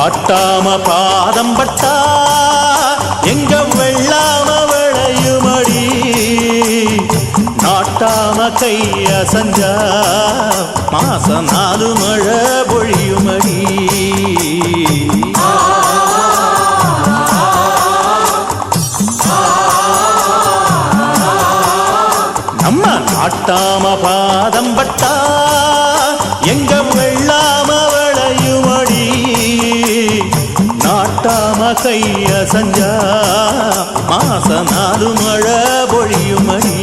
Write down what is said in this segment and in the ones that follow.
நாட்டாம பாதம் பட்டா எங்க வெள்ளாம விளையுமடி, நாட்டாம கைய சஞ்சா மாசம் 4 மழை பொழியுமடி. நம்ம நாட்டாம பாதம் பட்டா எங்க வெள்ளாம விளையுமடி, நாட்டாம கைய சஞ்சா மாசம் 4 மழை பொழியுமடி.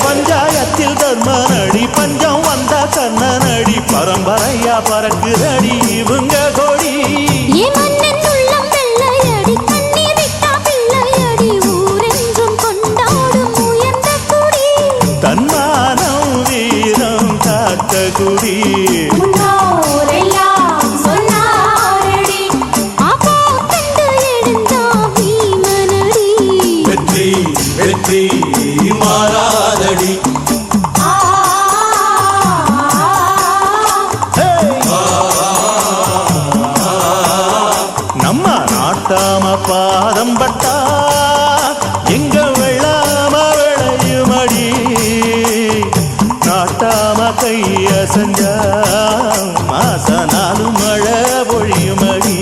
பஞ்சாயத்தில் தர்மனடி, பஞ்சம் வந்த கண்ணனடி, பரம்பரையா பறக்குதடி இவங்க கொடி. தன்மானம் வீரம் காத்த குடி. வெற்றி வெற்றி மாறாதடி. நம்ம நாட்டாம பாதம் பட்டா எங்க வெள்ளாம விளையுமடி, நாட்டாம கைய செஞ்சா மாசம் 4 மழை பொழியுமடி.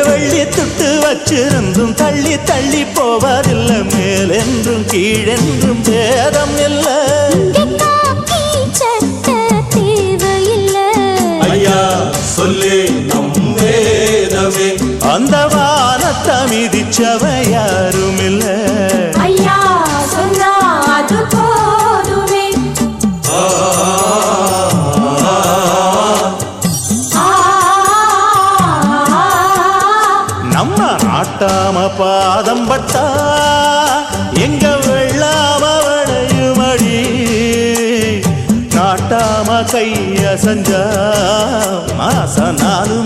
வெள்ளி துட்டு வச்சிருந்தும் தள்ளி தள்ளி போவதில்லை, மேலென்றும் கீழென்றும் பேதம் இல்லை. ஐயா சொல்லு நம் வேதமே, அந்த வானத்தை மிதிச்சவ யாரும் இல்லை. நம்ம நாட்டாம பாதம் பட்டா எங்க வெள்ளாம விளையுமடி, நாட்டாம கைய சஞ்சா மாசம் 4